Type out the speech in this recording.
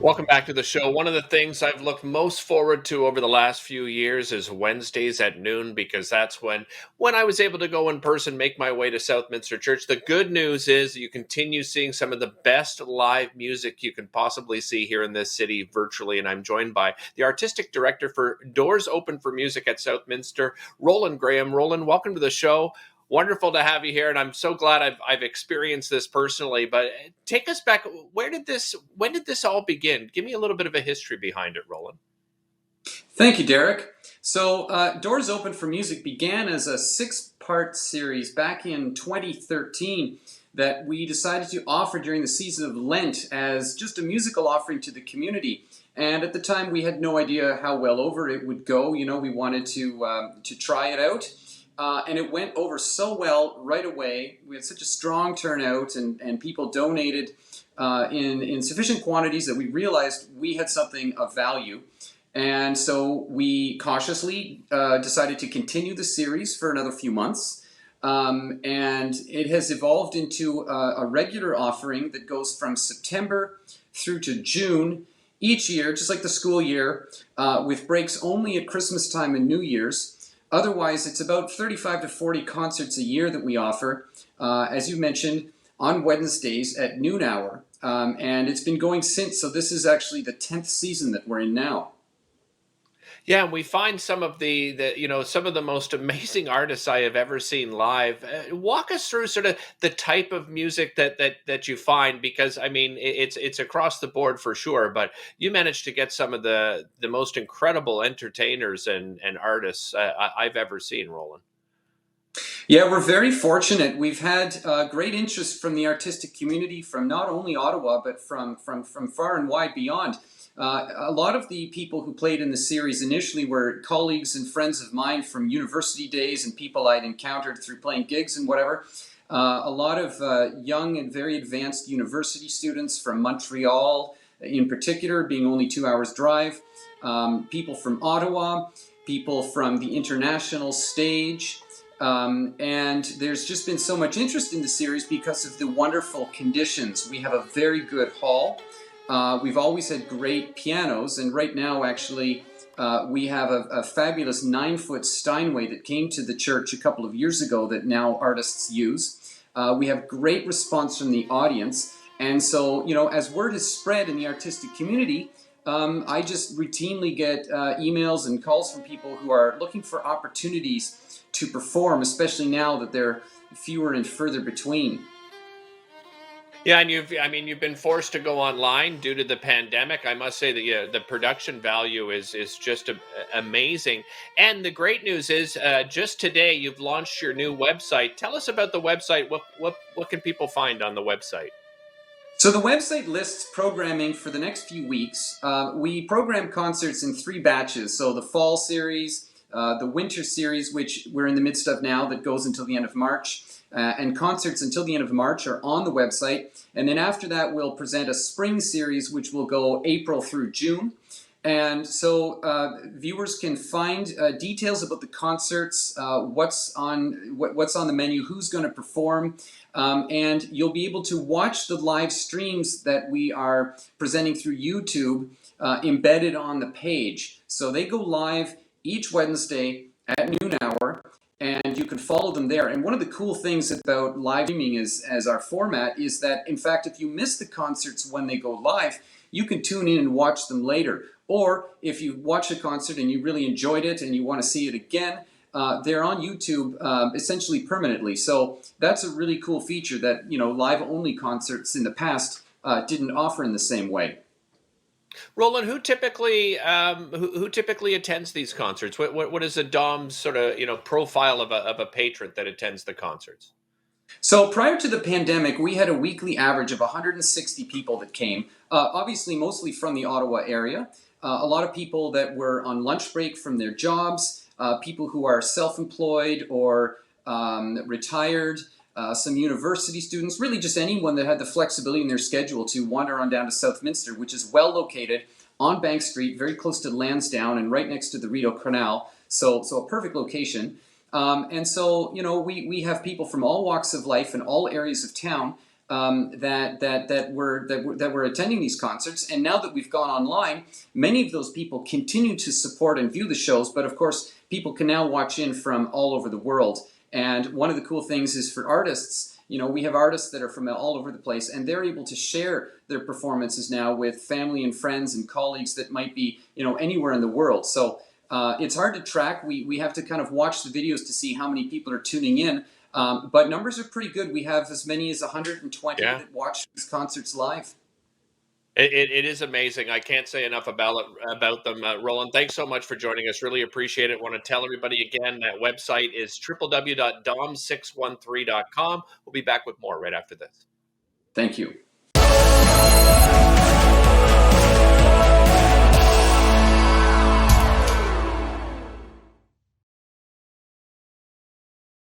Welcome back to the show. One of the things I've looked most forward to over the last few years is Wednesdays at noon because that's when I was able to go in person, make my way to Southminster Church. The good news is you continue seeing some of the best live music you can possibly see here in this city virtually, and I'm joined by the artistic director for Doors Open for Music at Southminster, Roland Graham. Roland, welcome to the show. Wonderful to have you here, and I'm so glad I've experienced this personally. But take us back. When did this all begin? Give me a little bit of a history behind it, Roland. Thank you, Derek. So, Doors Open for Music began as a six-part series back in 2013 that we decided to offer during the season of Lent as just a musical offering to the community. And at the time, we had no idea how well over it would go. You know, we wanted to try it out. And it went over so well right away. We had such a strong turnout, and people donated in sufficient quantities that we realized we had something of value. And so we cautiously decided to continue the series for another few months. And it has evolved into a regular offering that goes from September through to June each year, just like the school year, with breaks only at Christmas time and New Year's. Otherwise, it's about 35 to 40 concerts a year that we offer, as you mentioned, on Wednesdays at noon hour. And it's been going since, so this is actually the 10th season that we're in now. Yeah, and we find some of some of the most amazing artists I have ever seen live. Walk us through sort of the type of music that you find, because I mean it's across the board for sure. But you managed to get some of the most incredible entertainers and artists I've ever seen, Roland. Yeah, we're very fortunate. We've had great interest from the artistic community, from not only Ottawa, but from far and wide beyond. A lot of the people who played in the series initially were colleagues and friends of mine from university days and people I'd encountered through playing gigs and whatever. A lot of young and very advanced university students from Montreal, in particular, being only 2 hours drive. People from Ottawa, people from the international stage. And there's just been so much interest in the series because of the wonderful conditions. We have a very good hall. We've always had great pianos, and right now, actually, we have a fabulous 9-foot Steinway that came to the church a couple of years ago that now artists use. We have great response from the audience, and so, you know, as word is spread in the artistic community, I just routinely get emails and calls from people who are looking for opportunities to perform, especially now that they're fewer and further between. Yeah, and you've been forced to go online due to the pandemic. I must say that the production value is just amazing. And the great news is, just today you've launched your new website. Tell us about the website. What can people find on the website? So the website lists programming for the next few weeks. We program concerts in 3 batches. So the fall series, the winter series, which we're in the midst of now, that goes until the end of March. And concerts until the end of March are on the website. And then after that, we'll present a spring series, which will go April through June. And so viewers can find details about the concerts, what's on the menu, who's going to perform, and you'll be able to watch the live streams that we are presenting through YouTube embedded on the page. So they go live each Wednesday at noon hour, and you can follow them there. And one of the cool things about live streaming as our format is that, in fact, if you miss the concerts when they go live, you can tune in and watch them later. Or if you watch a concert and you really enjoyed it and you want to see it again, they're on YouTube essentially permanently. So that's a really cool feature that, you know, live-only concerts in the past didn't offer in the same way. Roland, who typically attends these concerts? What is the Dom's sort of profile of a patron that attends the concerts? So prior to the pandemic, we had a weekly average of 160 people that came, obviously mostly from the Ottawa area. A lot of people that were on lunch break from their jobs, people who are self-employed or retired, some university students, really just anyone that had the flexibility in their schedule to wander on down to Southminster, which is well located on Bank Street, very close to Lansdowne and right next to the Rideau Canal. So a perfect location. And so, you know, we have people from all walks of life and all areas of town that were attending these concerts. And now that we've gone online, many of those people continue to support and view the shows. But of course, people can now watch in from all over the world. And one of the cool things is for artists. We have artists that are from all over the place, and they're able to share their performances now with family and friends and colleagues that might be, anywhere in the world. So it's hard to track. We have to kind of watch the videos to see how many people are tuning in. But numbers are pretty good. We have as many as 120 that watch these concerts live. It is amazing. I can't say enough about them. Roland, thanks so much for joining us. Really appreciate it. Want to tell everybody again, that website is www.dom613.com. We'll be back with more right after this. Thank you.